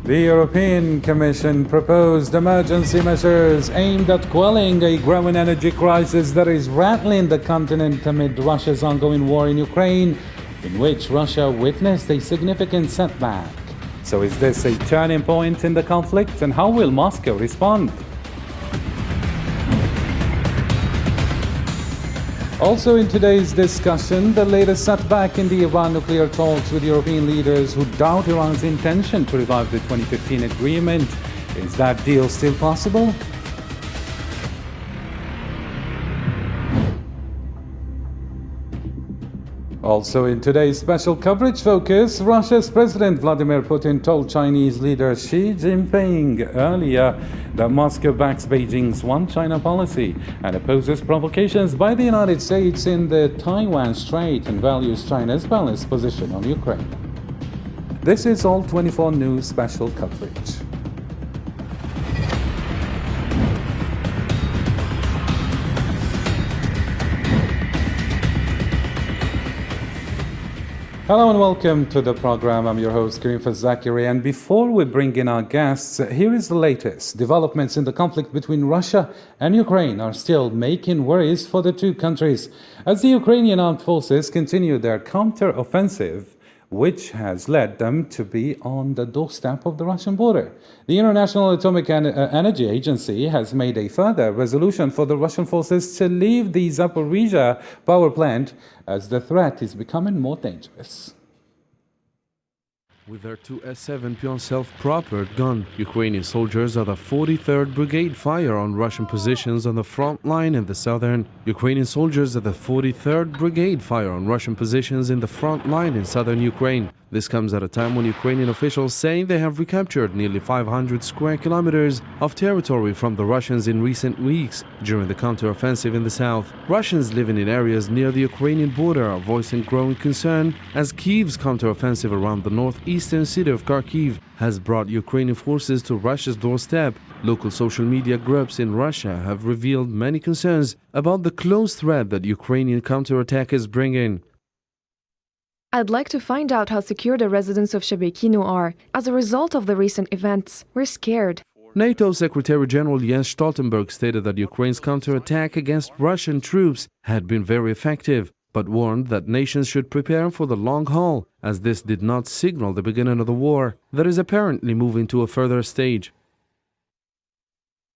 The European Commission proposed emergency measures aimed at quelling a growing energy crisis that is rattling the continent amid Russia's ongoing war in Ukraine, in which Russia witnessed a significant setback. So is this a turning point in the conflict, and how will Moscow respond? Also in today's discussion, the latest setback in the Iran nuclear talks with European leaders who doubt Iran's intention to revive the 2015 agreement. Is that deal still possible? Also in today's special coverage focus, Russia's President Vladimir Putin told Chinese leader Xi Jinping earlier that Moscow backs Beijing's One China policy and opposes provocations by the United States in the Taiwan Strait and values China's balanced position on Ukraine. This is All 24 News special coverage. Hello and welcome to the program. I'm your host, Karim Fazakiri. And before we bring in our guests, here is the latest. Developments in the conflict between Russia and Ukraine are still making worries for the two countries as the Ukrainian armed forces continue their counter-offensive, which has led them to be on the doorstep of the Russian border. The International Atomic Energy Agency has made a further resolution for the Russian forces to leave the Zaporizhzhia power plant as the threat is becoming more dangerous. With their two S-17 self-propelled gun, Ukrainian soldiers of the 43rd Brigade fire on Russian positions on the front line in the southern. Ukrainian soldiers of the 43rd Brigade fire on Russian positions in the front line in southern Ukraine. This comes at a time when Ukrainian officials say they have recaptured nearly 500 square kilometers of territory from the Russians in recent weeks during the counter-offensive in the south. Russians living in areas near the Ukrainian border are voicing growing concern as Kyiv's counter-offensive around the northeastern city of Kharkiv has brought Ukrainian forces to Russia's doorstep. Local social media groups in Russia have revealed many concerns about the close threat that Ukrainian counterattack is bringing. I'd like to find out how secure the residents of Shebekino are. As a result of the recent events, we're scared. NATO Secretary General Jens Stoltenberg stated that Ukraine's counterattack against Russian troops had been very effective, but warned that nations should prepare for the long haul, as this did not signal the beginning of the war that is apparently moving to a further stage.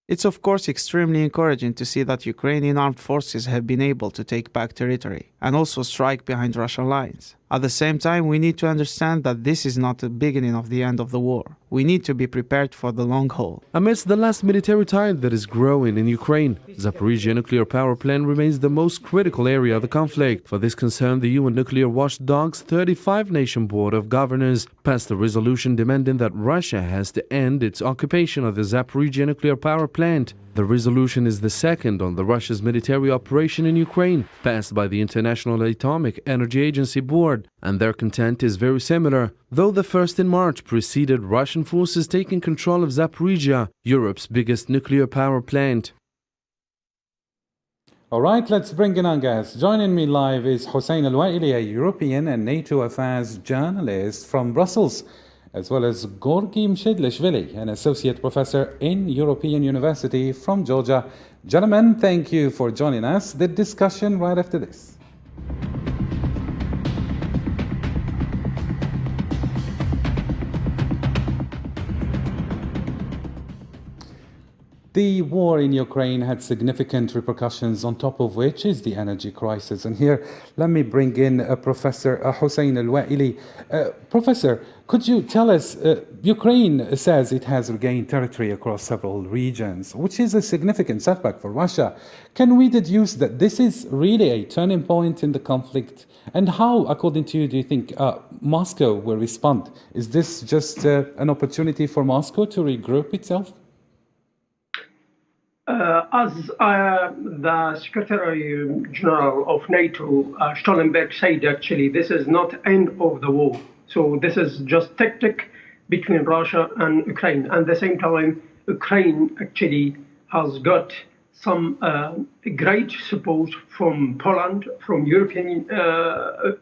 It's of course extremely encouraging to see that Ukrainian armed forces have been able to take back territory and also strike behind Russian lines. At the same time, we need to understand that this is not the beginning of the end of the war. We need to be prepared for the long haul. Amidst the last military tide that is growing in Ukraine, Zaporizhzhia nuclear power plant remains the most critical area of the conflict. For this concern, the UN Nuclear Watchdog's 35-nation Board of Governors passed a resolution demanding that Russia has to end its occupation of the Zaporizhzhia nuclear power plant. The resolution is the second on the Russia's military operation in Ukraine, passed by the International Atomic Energy Agency Board, and their content is very similar, though the first in March preceded Russian forces taking control of Zaporizhzhia, Europe's biggest nuclear power plant. All right, let's bring in our guest. Joining me live is Hossein Al-Waili, a European and NATO affairs journalist from Brussels, as well as Gorgi Mshidlishvili, an associate professor in European University from Georgia. Gentlemen, thank you for joining us. The discussion right after this. The war in Ukraine had significant repercussions, on top of which is the energy crisis. And here, let me bring in Professor Hossein Al-Waili. Professor, could you tell us, Ukraine says it has regained territory across several regions, which is a significant setback for Russia. Can we deduce that this is really a turning point in the conflict? And how, according to you, do you think Moscow will respond? Is this just an opportunity for Moscow to regroup itself? As the Secretary General of NATO, Stoltenberg, said, actually, this is not end of the war. So this is just tactic between Russia and Ukraine. At the same time, Ukraine actually has got some great support from Poland, from European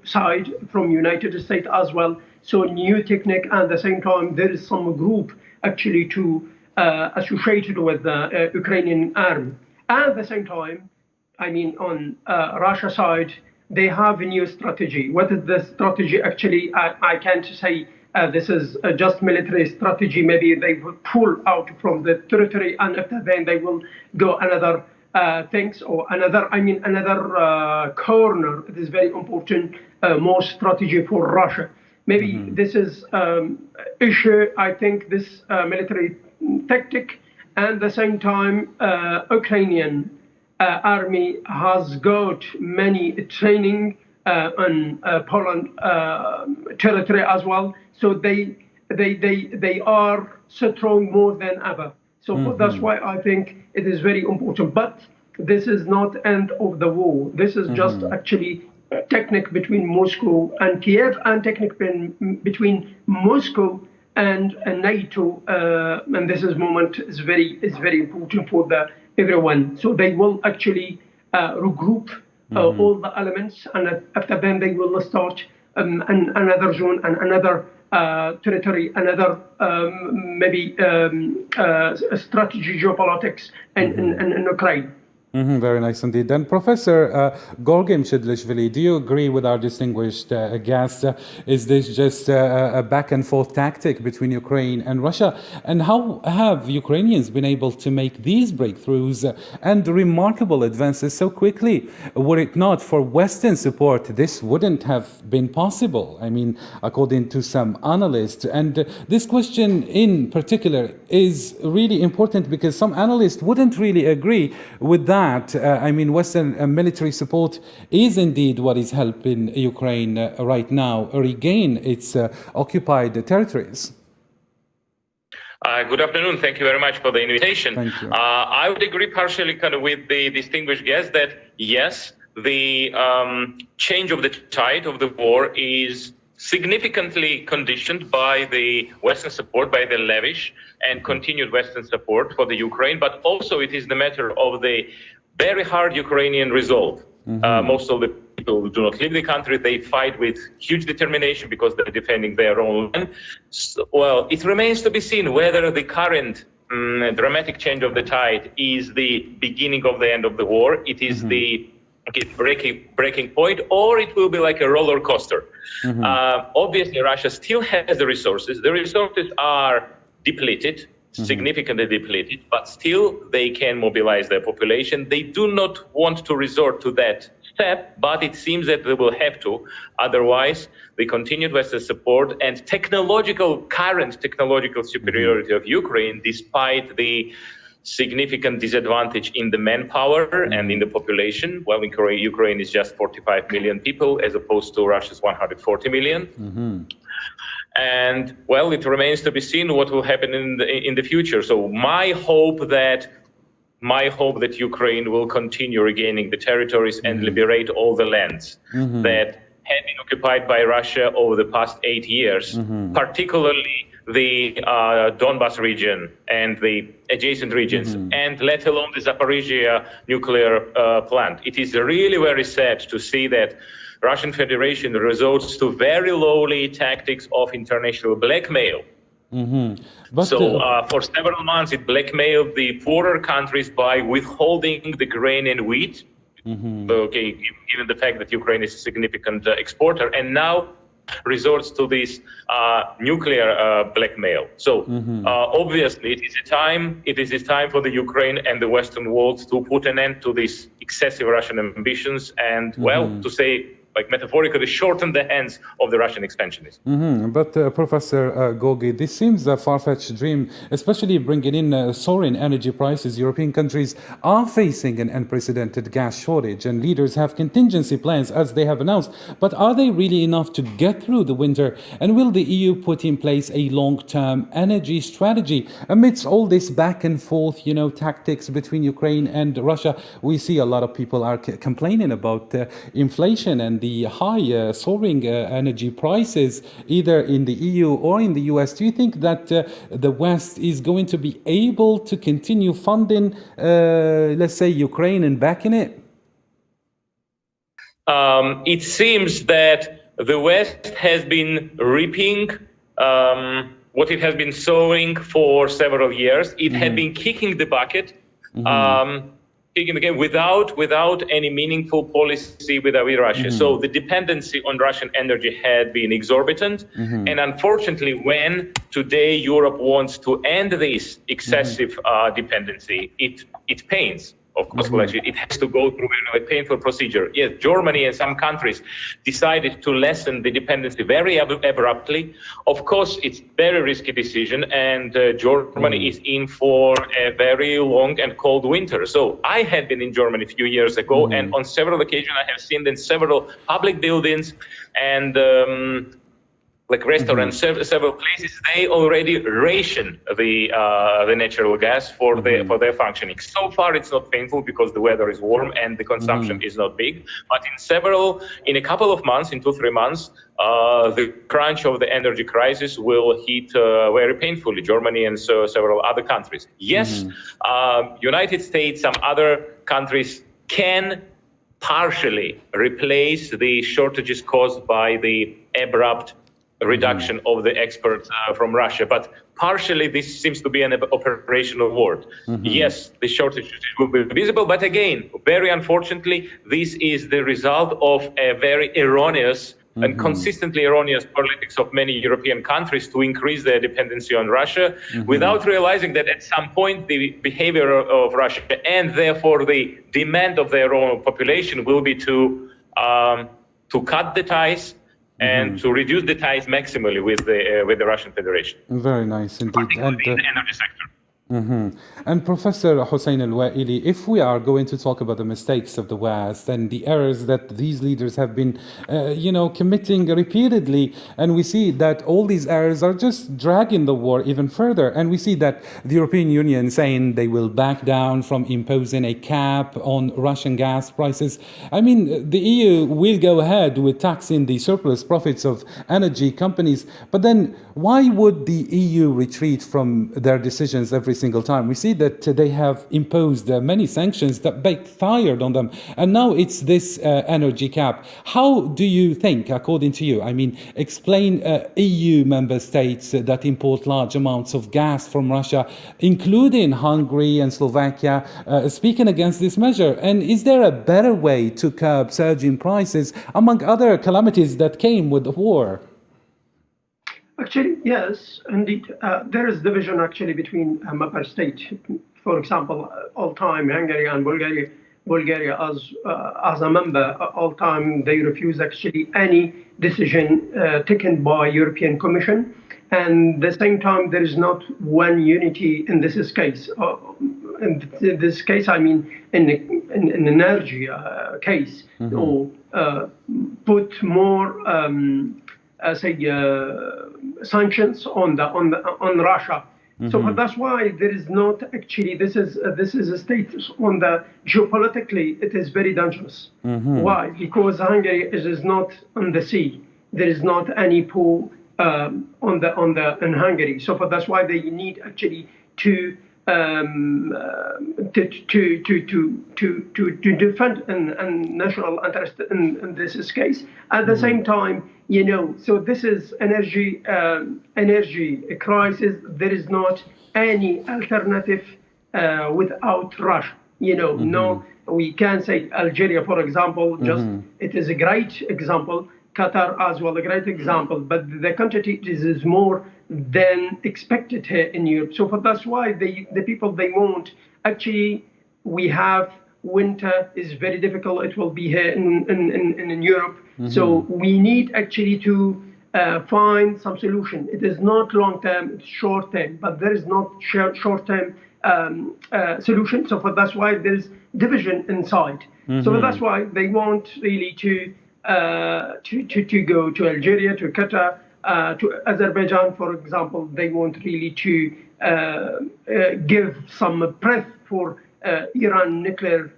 side, from United States as well. So new technique, and at the same time, there is some group actually to associated with the Ukrainian army. And at the same time, I mean, on Russia side, they have a new strategy. What is the strategy? Actually, I can't say this is just military strategy. Maybe they will pull out from the territory, and after then they will go another things or another. I mean, another corner. It is very important. More strategy for Russia. Maybe this is issue. I think this military tactic, and at the same time, Ukrainian army has got many training on Poland territory as well. So they are strong more than ever. So that's why I think it is very important. But this is not end of the war. This is just actually technique between Moscow and Kiev, and technique between Moscow and NATO. And this is moment is very important for everyone. So they will actually regroup all the elements, and after then they will start another zone and another territory, another maybe strategy geopolitics in Ukraine. Very nice indeed. Then, Professor Gorgim Shidlishvili, do you agree with our distinguished guest? Is this just a back and forth tactic between Ukraine and Russia? And how have Ukrainians been able to make these breakthroughs and remarkable advances so quickly? Were it not for Western support, this wouldn't have been possible. I mean, according to some analysts. And this question in particular is really important because some analysts wouldn't really agree with that. I mean, Western military support is indeed what is helping Ukraine right now regain its occupied territories. Good afternoon. Thank you very much for the invitation. Thank you. I would agree partially kind of with the distinguished guest that yes, the change of the tide of the war is significantly conditioned by the Western support, by the lavish and continued Western support for the Ukraine, but also it is the matter of the very hard Ukrainian resolve. Most of the people who do not leave the country, they fight with huge determination because they're defending their own land. So, well, it remains to be seen whether the current dramatic change of the tide is the beginning of the end of the war. It is the breaking point, or it will be like a roller coaster. Obviously, Russia still has the resources. The resources are depleted, significantly depleted, but still they can mobilize their population. They do not want to resort to that step, but it seems that they will have to. Otherwise, the continued Western support and current technological superiority of Ukraine, despite the significant disadvantage in the manpower and in the population. Well, in Ukraine is just 45 million people as opposed to Russia's 140 million. And well, it remains to be seen what will happen in the future. So my hope that Ukraine will continue regaining the territories and liberate all the lands that had been occupied by Russia over the past 8 years, particularly the Donbas region and the adjacent regions, and let alone the Zaporizhia nuclear plant. It is really very sad to see that Russian Federation resorts to very lowly tactics of international blackmail. But, so for several months, it blackmailed the poorer countries by withholding the grain and wheat. Okay, given the fact that Ukraine is a significant exporter, and now resorts to this nuclear blackmail. So obviously, it is a time for the Ukraine and the Western world to put an end to these excessive Russian ambitions, and well, to say, like metaphorically, shorten the hands of the Russian expansionists. But Professor Gogi, this seems a far-fetched dream, especially bringing in soaring energy prices. European countries are facing an unprecedented gas shortage, and leaders have contingency plans, as they have announced. But are they really enough to get through the winter? And will the EU put in place a long-term energy strategy amidst all this back and forth, tactics between Ukraine and Russia? We see a lot of people are complaining about inflation and and the high soaring energy prices, either in the EU or in the US, do you think that the West is going to be able to continue funding, let's say, Ukraine and backing it? It seems that the West has been reaping what it has been sowing for several years. It had been kicking the bucket, kicking the game without any meaningful policy with Russia. So the dependency on Russian energy had been exorbitant. And unfortunately, when today Europe wants to end this excessive dependency, it pains. Of course, it has to go through a painful procedure. Yes, Germany and some countries decided to lessen the dependency very abruptly. Of course, it's a very risky decision, and Germany is in for a very long and cold winter. So I had been in Germany a few years ago, and on several occasions I have seen in several public buildings and like restaurants, several places, they already ration the natural gas for their functioning. So far, it's not painful because the weather is warm and the consumption is not big. But in a couple of months, in 2-3 months, the crunch of the energy crisis will hit very painfully Germany and several other countries. Yes, United States, some other countries can partially replace the shortages caused by the abrupt reduction of the exports from Russia, but partially this seems to be an operational word. Yes, the shortages will be visible, but again, very unfortunately, this is the result of a very erroneous and consistently erroneous politics of many European countries to increase their dependency on Russia without realizing that at some point the behavior of Russia and therefore the demand of their own population will be to cut the ties and to reduce the ties maximally with the Russian Federation. Very nice indeed. Particularly in the energy sector. And Professor Hussein Al-Waili, if we are going to talk about the mistakes of the West and the errors that these leaders have been, committing repeatedly, and we see that all these errors are just dragging the war even further, and we see that the European Union saying they will back down from imposing a cap on Russian gas prices. I mean, the EU will go ahead with taxing the surplus profits of energy companies, but then why would the EU retreat from their decisions every single time? We see that they have imposed many sanctions that backfired on them, and now it's this energy cap. How do you think, according to you, explain EU member states that import large amounts of gas from Russia, including Hungary and Slovakia, speaking against this measure? And is there a better way to curb surging prices, among other calamities that came with the war? Actually, yes, indeed. There is division actually between member states. For example, all time Hungary and Bulgaria as a member, all time they refuse actually any decision taken by European Commission. And at the same time, there is not one unity in this case. In this case, in energy case, or put more. Sanctions on Russia. So that's why there is not actually. This is a status on the geopolitically. It is very dangerous. Why? Because Hungary is not on the sea. There is not any pool in Hungary. So that's why they need actually to defend and national interest in this case. At the same time, so this is energy crisis. There is not any alternative without Russia. No, we can say Algeria, for example. It is a great example. Qatar as well, a great example. But the quantity is more than expected here in Europe. So that's why the people they want actually. We have winter is very difficult. It will be here in Europe. So we need actually to find some solution. It is not long term, it's short term, but there is not short term solution. So that's why there is division inside. So that's why they want really to go to Algeria, to Qatar, to Azerbaijan, for example. They want really to give some breath for Iran nuclear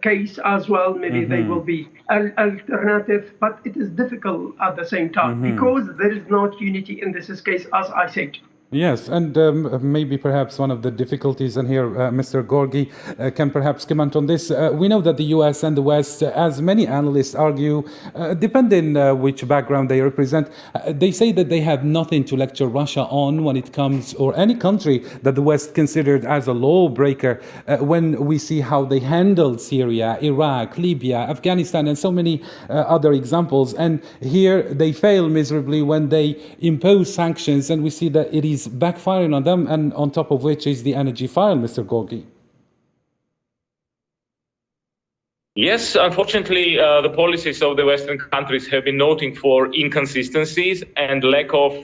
case as well. Maybe they will be alternative, but it is difficult at the same time because there is not unity in this case, as I said. Yes, and maybe perhaps one of the difficulties, and here Mr. Gorgi can perhaps comment on this. We know that the US and the West, as many analysts argue, depending which background they represent, they say that they have nothing to lecture Russia on when it comes, or any country that the West considered as a lawbreaker, when we see how they handled Syria, Iraq, Libya, Afghanistan, and so many other examples. And here they fail miserably when they impose sanctions, and we see that it is backfiring on them, and on top of which is the energy file, Mr. Gorgi. Yes, unfortunately, the policies of the Western countries have been noting for inconsistencies and lack of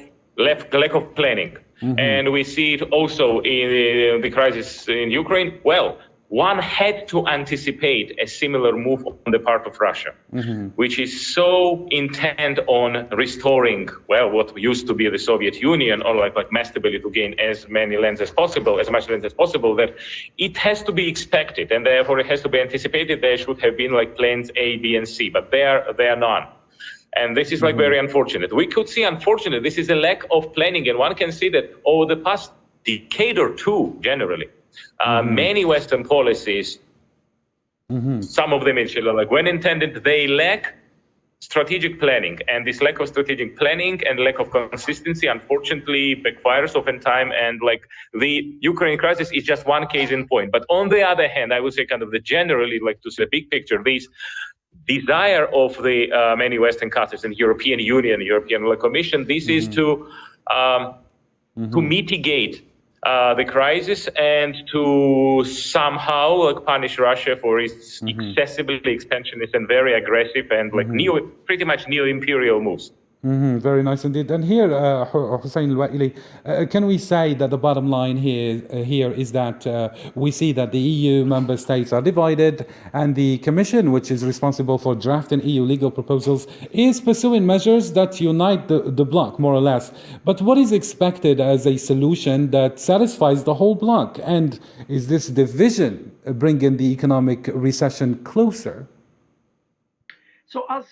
planning. And we see it also in the crisis in Ukraine. Well, one had to anticipate a similar move on the part of Russia, which is so intent on restoring, well, what used to be the Soviet Union, or like mass stability, to gain as many lands as possible, as much land as possible, that it has to be expected, and therefore it has to be anticipated. There should have been like plans A, B, and C, but they are none. And this is like very unfortunate. We could see, unfortunately, this is a lack of planning, and one can see that over the past decade or two, generally, many Western policies, some of them actually, like when intended, they lack strategic planning. And this lack of strategic planning and lack of consistency, unfortunately, backfires oftentimes. And like the Ukraine crisis is just one case in point. But on the other hand, I would say kind of the generally, like to see the big picture, this desire of the many Western countries and European Union, European Commission, this is to mitigate the crisis and to somehow like punish Russia for its excessively expansionist and very aggressive and like pretty much neo-imperial moves. Very nice indeed. And here, Hussein Al-Waili, can we say that the bottom line here is that we see that the EU member states are divided, and the Commission, which is responsible for drafting EU legal proposals, is pursuing measures that unite the bloc, more or less. But what is expected as a solution that satisfies the whole bloc? And is this division bringing the economic recession closer? So as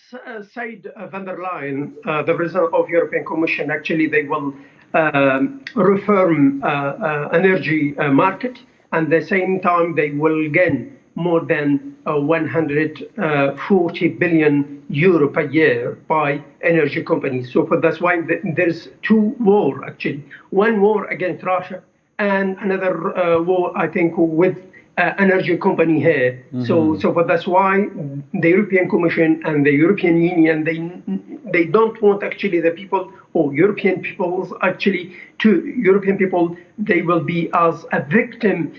said van der Leyen, the president of European Commission, actually they will reform energy market, and at the same time they will gain more than 140 billion euro per year by energy companies. So that's why there's two wars actually. One war against Russia and another war, I think, with energy company here. So that's why the European Commission and the European Union, they don't want actually the people, or European peoples actually, European people, they will be as a victim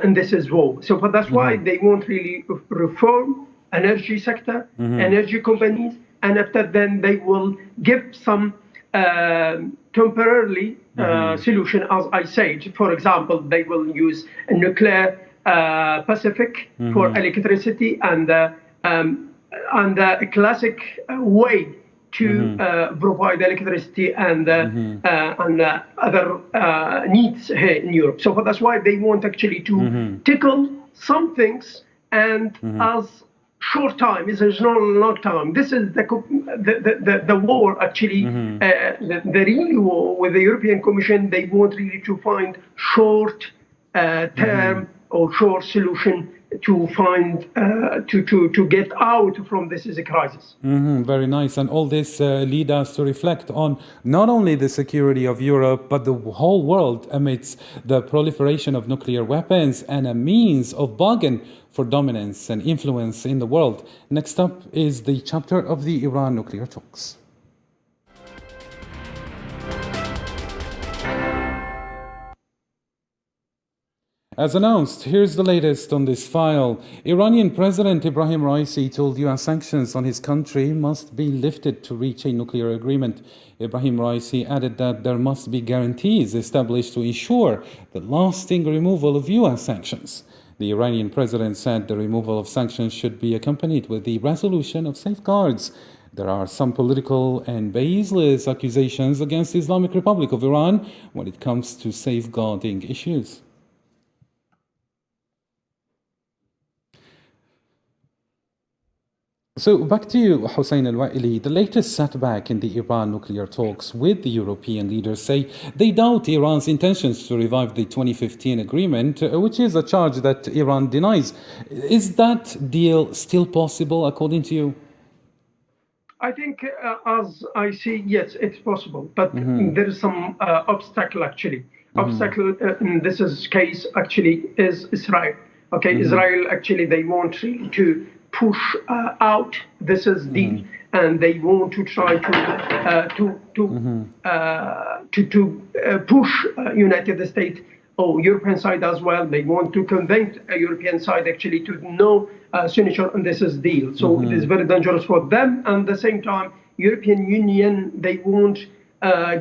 in this as well. So that's why they want really reform energy sector, energy companies, and after then they will give some temporarily solution, as I said. For example, they will use nuclear Pacific for electricity, and a classic way to provide electricity and other needs here in Europe. So that's why they want actually to tackle some things, and as short time is not a long time. This is the war actually, the real war with the European Commission. They want really to find short term or short solution to find to get out from this as a crisis. Very nice. And all this lead us to reflect on not only the security of Europe, but the whole world amidst the proliferation of nuclear weapons and a means of bargain for dominance and influence in the world. Next up is the chapter of the Iran nuclear talks. As announced, here's the latest on this file. Iranian President Ibrahim Raisi told US sanctions on his country must be lifted to reach a nuclear agreement. Ibrahim Raisi added that there must be guarantees established to ensure the lasting removal of US sanctions. The Iranian president said the removal of sanctions should be accompanied with the resolution of safeguards. There are some political and baseless accusations against the Islamic Republic of Iran when it comes to safeguarding issues. So back to you, Hussein Al-Waili. The latest setback in the Iran nuclear talks with the European leaders say they doubt Iran's intentions to revive the 2015 agreement, which is a charge that Iran denies. Is that deal still possible, according to you? I think, as I see, yes, it's possible, but there is some obstacle actually. Obstacle in this case actually is Israel. Okay, Israel actually they want really to push out this deal, and they want to try to push United States or European side as well. They want to convince a European side actually to no signature on this deal. So it is very dangerous for them. And at the same time, European Union, they won't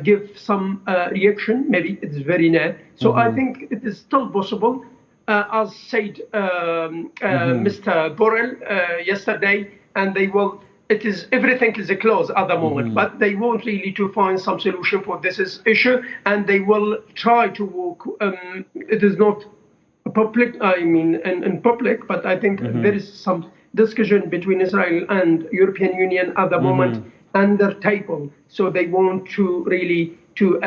give some reaction. Maybe it's very net. So I think it is still possible. As said Mr. Borrell yesterday, and they will. It is everything is closed at the moment, but they want really to find some solution for this issue, and they will try to work. It is not public, I mean, in public, but I think there is some discussion between Israel and European Union at the moment under table. So they want to really to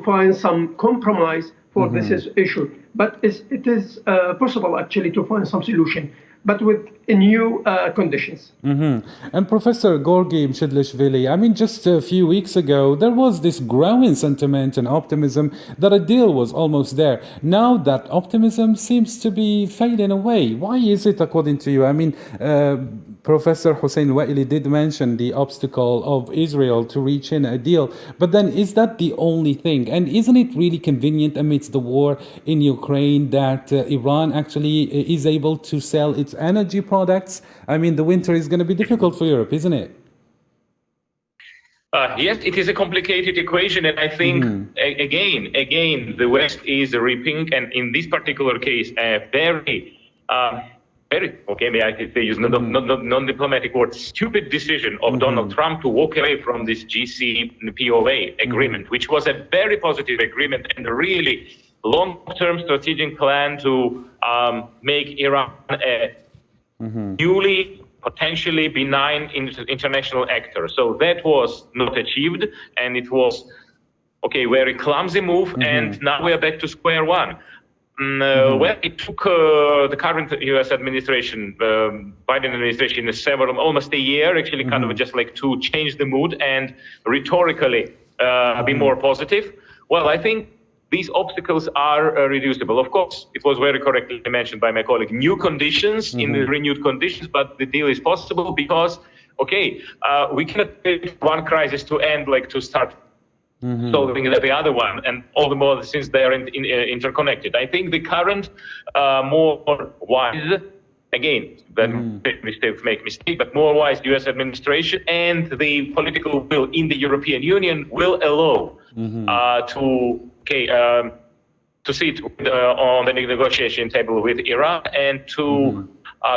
find some compromise for this issue. But it is possible actually to find some solution, but with new conditions. And Professor Gorgi Mshidlishvili, I mean, just a few weeks ago, there was this growing sentiment and optimism that a deal was almost there. Now that optimism seems to be fading away. Why is it, according to you? I mean, Professor Hussein Waili did mention the obstacle of Israel to reach in a deal. But then is that the only thing? And isn't it really convenient amidst the war in Ukraine that Iran actually is able to sell its energy products? I mean, the winter is going to be difficult for Europe, isn't it? Yes, it is a complicated equation. And I think, again, the West is reaping, and in this particular case, a very, okay, may I say, use non-diplomatic word, stupid decision of Donald Trump to walk away from this JCPOA agreement, which was a very positive agreement and a really long-term strategic plan to make Iran a newly, potentially benign international actor. So that was not achieved, and it was, okay, very clumsy move, and now we are back to square one. Well, it took the current U.S. administration, Biden administration, almost a year, actually, kind of just like to change the mood and rhetorically be more positive. Well, I think these obstacles are reducible. Of course, it was very correctly mentioned by my colleague, new conditions in the renewed conditions, but the deal is possible because, okay, we cannot wait for one crisis to end, like to start solving the other one, and all the more since they are interconnected. I think the current, more wise, again, make mistake, but more wise U.S. administration and the political will in the European Union will allow to sit on the negotiation table with Iran and to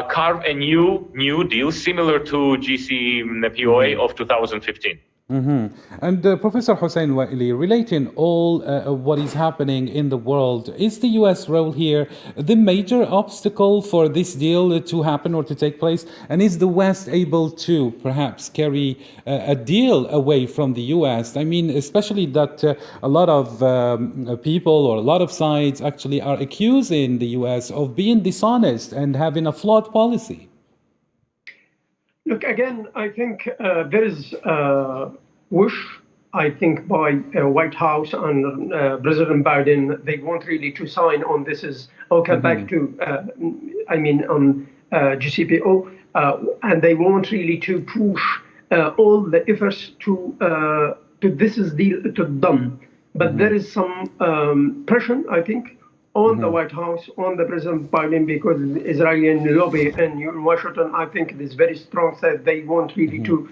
carve a new deal similar to JCPOA of 2015. And Professor Hussein Waili, relating all what is happening in the world, is the U.S. role here the major obstacle for this deal to happen or to take place? And is the West able to perhaps carry a deal away from the U.S.? I mean, especially that a lot of people or a lot of sides actually are accusing the U.S. of being dishonest and having a flawed policy. Look, again, I think there is a wish, I think, by White House and President Biden. They want really to sign on this back to, on JCPO, and they want really to push all the efforts to this deal to done. But there is some pressure, I think, on the White House, on the President Biden, because the Israeli lobby in Washington, I think it is very strong that they want really to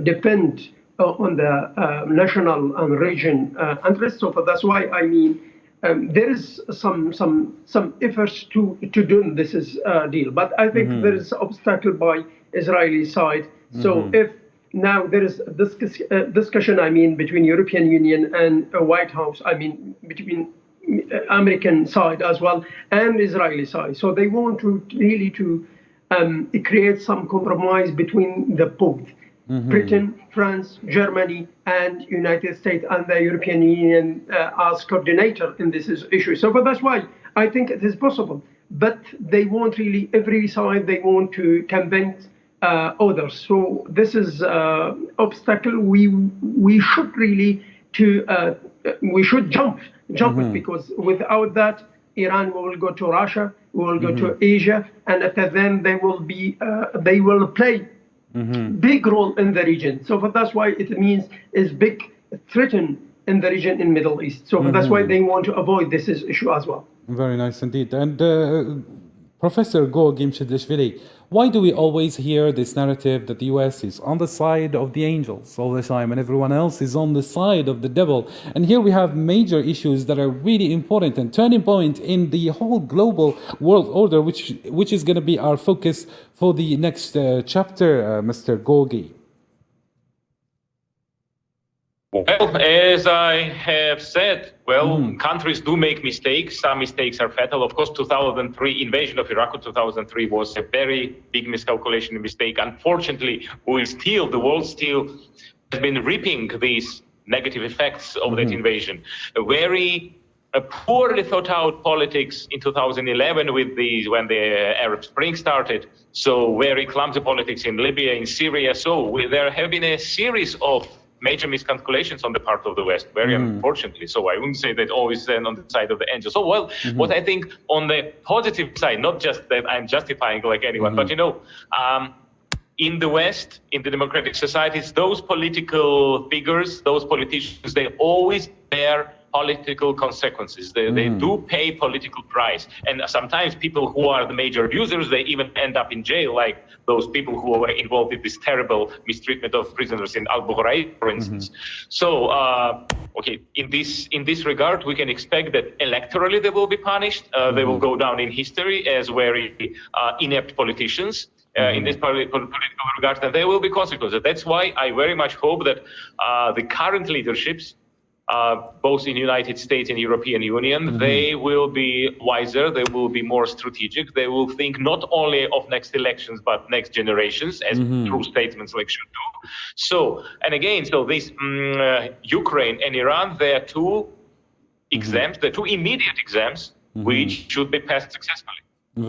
depend on the national and region interests. So that's why I mean there is some efforts to do this deal, but I think there is obstacle by Israeli side. So if now there is discussion, I mean, between European Union and White House, I mean, between American side as well and Israeli side. So they want to really to it creates some compromise between the both. Britain, France, Germany, and United States and the European Union as coordinator in this issue. So, but that's why I think it is possible. But they want really every side. They want to convince others. So this is obstacle. We should really we should jump it, because without that, Iran will go to Russia, will go to Asia, and after then they will play big role in the region. So that's why it means is big threat in the region in Middle East. So that's why they want to avoid this issue as well. Very nice indeed. And Professor Go Gimshidishvili, why do we always hear this narrative that the US is on the side of the angels all the time and everyone else is on the side of the devil? And here we have major issues that are really important and turning point in the whole global world order, which is going to be our focus for the next chapter, Mr. Gorgi. Well, as I have said, countries do make mistakes. Some mistakes are fatal. Of course, 2003 invasion of Iraq in 2003 was a very big miscalculation and mistake. Unfortunately, the world still has been reaping these negative effects of that invasion. A very poorly thought out politics in 2011 when the Arab Spring started. So very clumsy politics in Libya, in Syria. So there have been a series of major miscalculations on the part of the West, very unfortunately. So I wouldn't say that always on the side of the angels. So, what I think on the positive side, not just that I'm justifying like anyone, but in the West, in the democratic societies, those political figures, those politicians, they always bear political consequences. They do pay political price. And sometimes people who are the major abusers, they even end up in jail, like those people who were involved in this terrible mistreatment of prisoners in Al-Bughraib, for instance. So, in this regard, we can expect that electorally they will be punished. They will go down in history as very inept politicians. In this political regard, and there will be consequences. That's why I very much hope that the current leaderships, both in the United States and European Union, they will be wiser, they will be more strategic, they will think not only of next elections, but next generations, as true statesmen like should do. So, and again, this Ukraine and Iran, they are two exams, the two immediate exams, which should be passed successfully.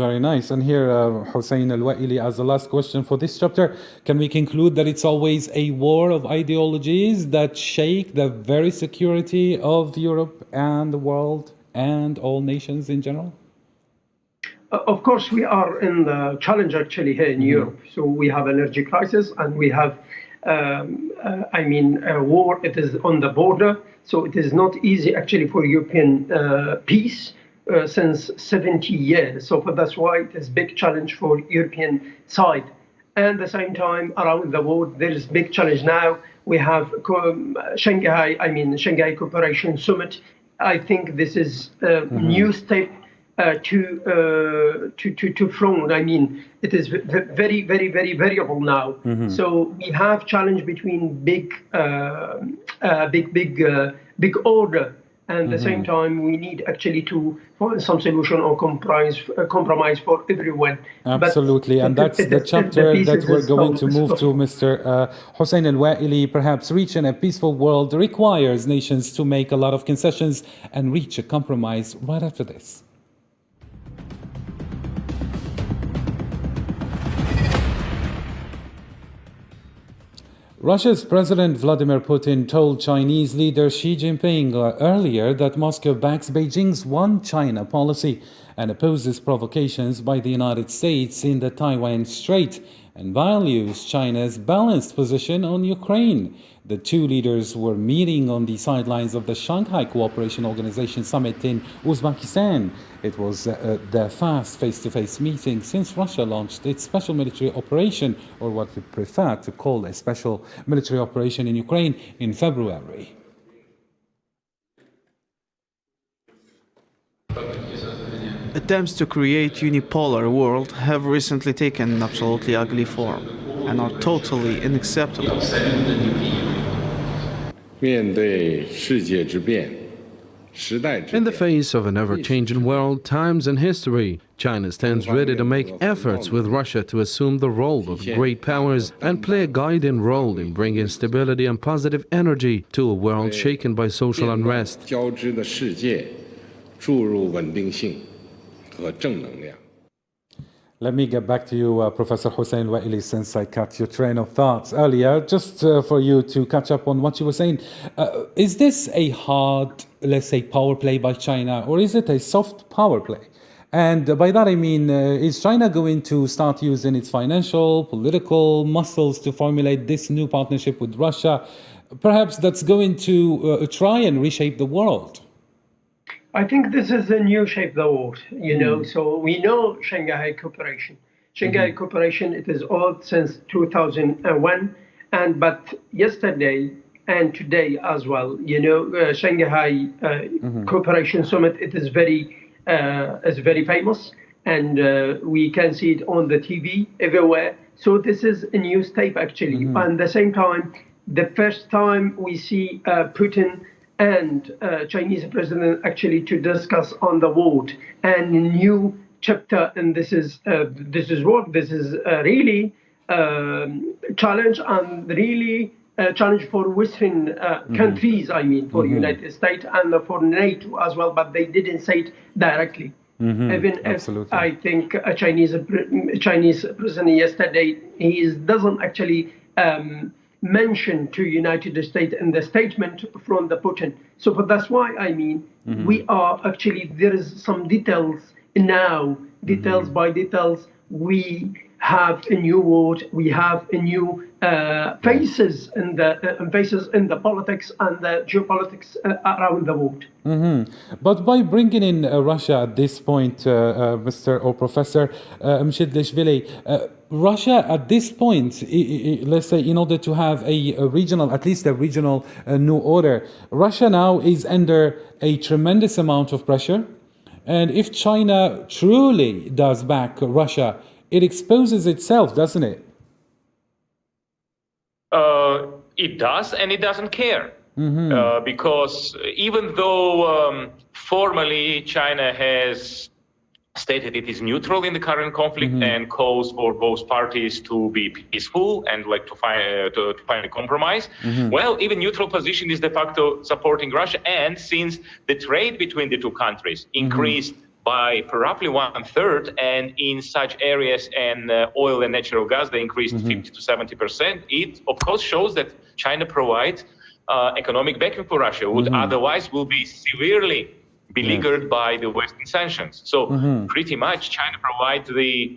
Very nice. And here, Hussein Al-Waili, as the last question for this chapter, can we conclude that it's always a war of ideologies that shake the very security of Europe and the world and all nations in general? Of course, we are in the challenge actually here in Europe. So we have energy crisis and we have, a war. It is on the border. So it is not easy actually for European peace. Since 70 years. So that's why it is a big challenge for European side. And at the same time, around the world, there is big challenge now. We have Shanghai Cooperation Summit. I think this is a new step to front. I mean, it is very, very, very variable now. So we have challenge between big order. And at the same time, we need actually to find some solution or compromise for everyone. Absolutely, and that's the chapter that we're going to move to, Mr. Hussein Al-Waili. Perhaps reaching a peaceful world requires nations to make a lot of concessions and reach a compromise right after this. Russia's President Vladimir Putin told Chinese leader Xi Jinping earlier that Moscow backs Beijing's One China policy and opposes provocations by the United States in the Taiwan Strait and values China's balanced position on Ukraine. The two leaders were meeting on the sidelines of the Shanghai Cooperation Organization summit in Uzbekistan. It was their first face-to-face meeting since Russia launched its special military operation, or what we prefer to call a special military operation in Ukraine, in February. Attempts to create unipolar world have recently taken an absolutely ugly form and are totally unacceptable. 面对世界之变， In the face of an ever-changing world, times and history, China stands ready to make efforts with Russia to assume the role of great powers and play a guiding role in bringing stability and positive energy to a world shaken by social unrest. 交织的世界注入稳定性和正能量。 Let me get back to you, Professor Hussein Waili, since I cut your train of thoughts earlier, just for you to catch up on what you were saying. Is this a hard, let's say, power play by China, or is it a soft power play? And by that I mean, is China going to start using its financial, political muscles to formulate this new partnership with Russia? Perhaps that's going to try and reshape the world. I think this is a new shape of the world, so we know Shanghai Cooperation. Shanghai Cooperation, it is old since 2001, but yesterday and today as well, Shanghai Cooperation Summit, it is very famous, and we can see it on the TV everywhere. So this is a new step actually. And at the same time, the first time we see Putin and Chinese president actually to discuss on the world and new chapter, and this is really challenge and really challenge for Western countries. I mean, for United States and for NATO as well, but they didn't say it directly. Even if I think a Chinese president yesterday, he doesn't actually mention to United States in the statement from the Putin. So but that's why I mean we are actually, there is some details now, details by details. We have a new world, we have a new faces in the politics and the geopolitics around the world. But by bringing in Russia at this point, Mr. or Professor Mshidlishvili, Russia at this point, let's say, in order to have a regional, at least a regional new order, Russia now is under a tremendous amount of pressure. And if China truly does back Russia, it exposes itself, doesn't it? It does, and it doesn't care. Because even though formally China has stated it is neutral in the current conflict and calls for both parties to be peaceful and like to find a compromise. Well, even neutral position is de facto supporting Russia, and since the trade between the two countries increased by roughly 1/3, and in such areas and oil and natural gas they increased 50 to 70%, it of course shows that China provides economic backing for Russia, would otherwise will be severely beleaguered by the Western sanctions. So pretty much China provides the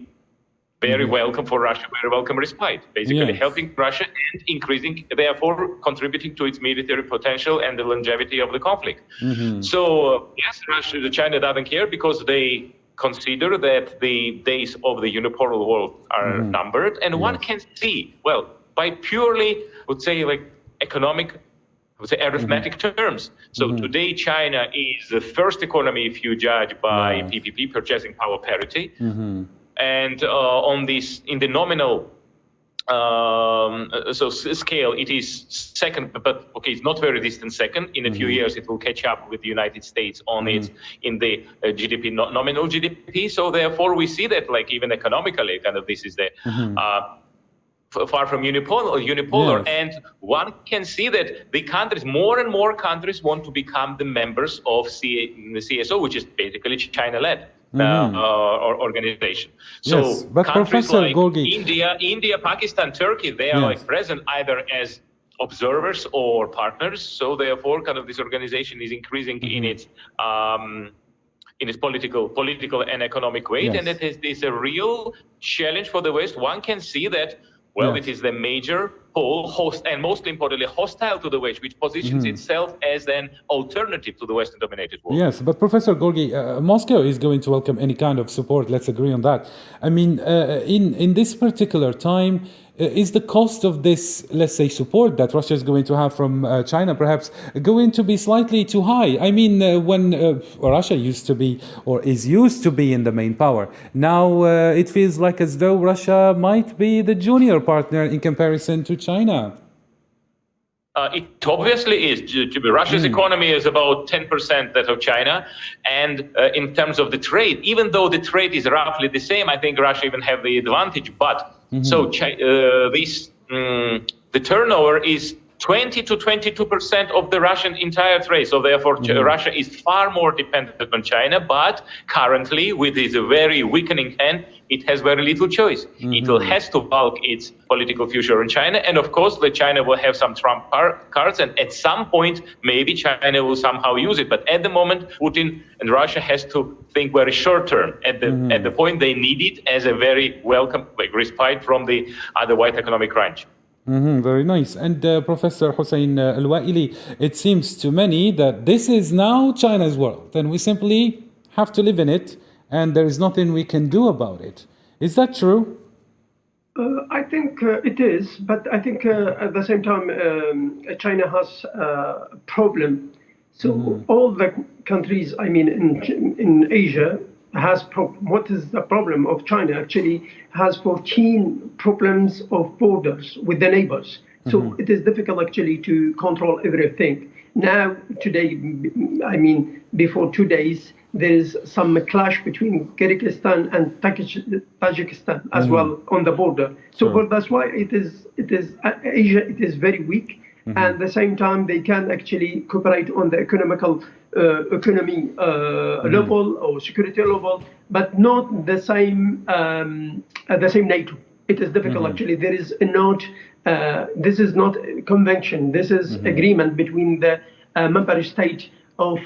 very welcome for Russia, very welcome respite, basically helping Russia and increasing, therefore contributing to its military potential and the longevity of the conflict. So yes, China doesn't care because they consider that the days of the unipolar world are numbered, and one can see, well, by purely, I would say, like economic, arithmetic terms. So today China is the first economy if you judge by PPP, purchasing power parity. And on this, in the nominal scale, it is second, but okay, it's not very distant second. In a few years, it will catch up with the United States on its in the GDP, nominal GDP. So therefore, we see that like even economically, kind of this is the far from unipolar, and one can see that the countries, more and more countries, want to become the members of the CSO, which is basically China-led. Organization. So but countries Professor like Gorgi, India, Pakistan, Turkey, they are like present either as observers or partners. So therefore, kind of this organization is increasing in its political and economic weight, and it is a real challenge for the West. One can see that. Well, it is the major pole, and most importantly, hostile to the West, which positions itself as an alternative to the Western-dominated world. Yes, but Professor Gorgi, Moscow is going to welcome any kind of support. Let's agree on that. I mean, in this particular time, is the cost of this, let's say, support that Russia is going to have from China perhaps going to be slightly too high? I mean, when Russia used to be or is used to be in the main power, now it feels like as though Russia might be the junior partner in comparison to China. It obviously is. Russia's economy is about 10% that of China. And in terms of the trade, even though the trade is roughly the same, I think Russia even have the advantage. But so the turnover is 20 to 22% of the Russian entire trade. So therefore, Russia is far more dependent on China. But currently, with its very weakening hand, it has very little choice. It has to bulk its political future in China. And of course, China will have some trump cards. And at some point, maybe China will somehow use it. But at the moment, Putin and Russia has to think very short term. At the point, they need it as a very welcome respite from the otherwise economic crunch. Very nice. And Professor Hussein Al-Waili, it seems to many that this is now China's world and we simply have to live in it and there is nothing we can do about it. Is that true? I think it is, but I think at the same time China has a problem. So all the countries, I mean, in Asia has problem. What is the problem of China? Actually has 14 problems of borders with the neighbors. So it is difficult actually to control everything. Now, today, I mean, before 2 days, there is some clash between Kyrgyzstan and Tajikistan as well on the border. So that's why it is Asia. It is very weak. And at the same time, they can actually cooperate on the economy level or security level, but not the same at the same NATO. It is difficult actually. There is not. This is not a convention. This is agreement between the member state of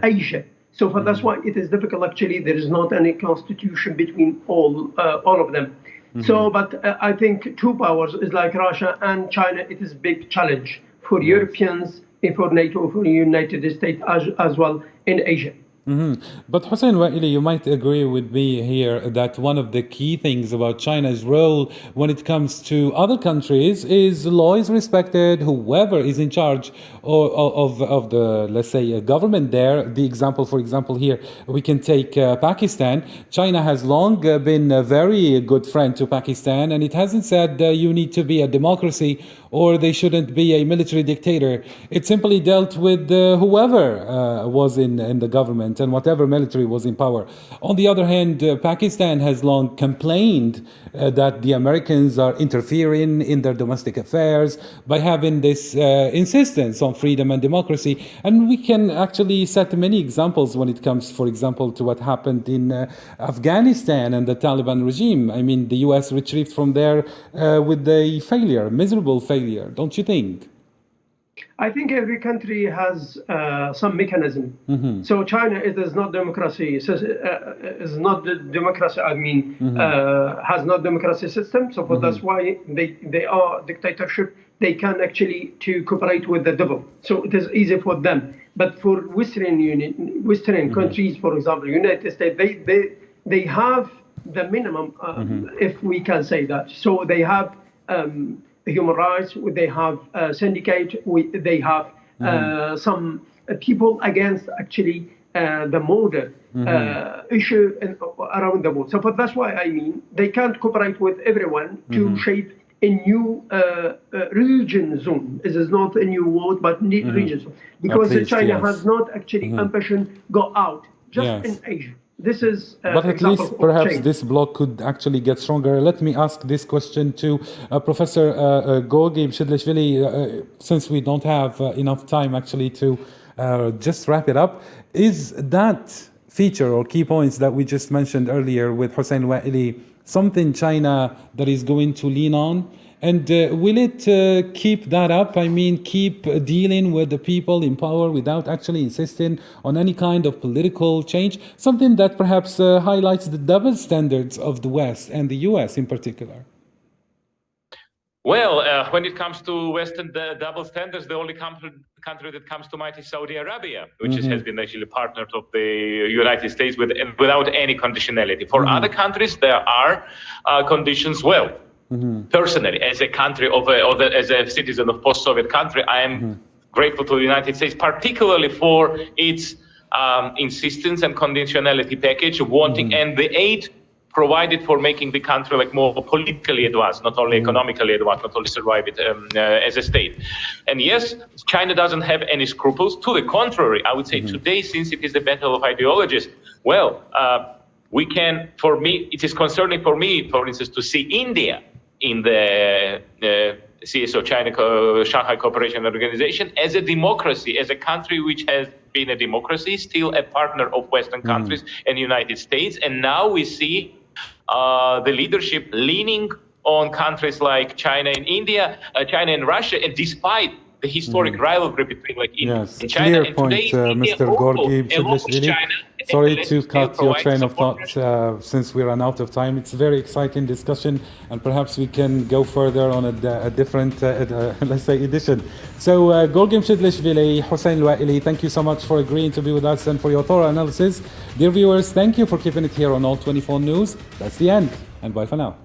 Asia. So that's why it is difficult actually. There is not any constitution between all of them. So, but I think two powers is like Russia and China. It is a big challenge for Europeans, for NATO, for the United States as well in Asia. But Hussein Waili, you might agree with me here that one of the key things about China's role when it comes to other countries is law is respected, whoever is in charge of the, let's say, government there. The example, for example, here, we can take Pakistan. China has long been a very good friend to Pakistan, and it hasn't said you need to be a democracy or they shouldn't be a military dictator. It simply dealt with whoever was in the government and whatever military was in power. On the other hand, Pakistan has long complained that the Americans are interfering in their domestic affairs by having this insistence on freedom and democracy. And we can actually set many examples when it comes, for example, to what happened in Afghanistan and the Taliban regime. I mean, the US retrieved from there with a failure, miserable failure, don't you think? I think every country has some mechanism. So China, it is not democracy. Is not the democracy. I mean, has not democracy system. So that's why they are dictatorship. They can actually to cooperate with the devil. So it is easy for them. But for Western countries, for example, United States, they have the minimum, if we can say that. So they have human rights, they have syndicate, they have some people against actually the border issue around the world. So that's why I mean they can't cooperate with everyone to shape a new region zone. This is not a new world, but region zone. Because China has not actually ambition go out, just in Asia. This is but at least perhaps this bloc could actually get stronger. Let me ask this question to Professor Gorgi Shidlishvili, since we don't have enough time actually to just wrap it up. Is that feature or key points that we just mentioned earlier with Hussein Waili something China that is going to lean on? And will it keep that up? I mean, keep dealing with the people in power without actually insisting on any kind of political change? Something that perhaps highlights the double standards of the West and the US in particular. Well, when it comes to Western double standards, the only country that comes to mind is Saudi Arabia, which has been actually partnered of the United States without any conditionality. For other countries, there are conditions. Well, personally, as a country as a citizen of post-Soviet country, I am grateful to the United States, particularly for its insistence and conditionality package, wanting and the aid provided for making the country like more politically advanced, not only economically advanced, not only survive it as a state. And yes, China doesn't have any scruples. To the contrary, I would say today, since it is the battle of ideologies, well, we can, for me, it is concerning for me, for instance, to see India in the CSO, Shanghai Cooperation Organization, as a democracy, as a country which has been a democracy, still a partner of Western countries and United States. And now we see the leadership leaning on countries like China and India, China and Russia, and despite the historic rivalry between like India and China. Clear And point, today, Mr. Gorgi Chedlishvili. Sorry to cut your train of thought since we run out of time. It's a very exciting discussion, and perhaps we can go further on a different, let's say, edition. So, Gorgi Chedlishvili, Hossein Al-Waili, thank you so much for agreeing to be with us and for your thorough analysis. Dear viewers, thank you for keeping it here on All 24 News. That's the end, and bye for now.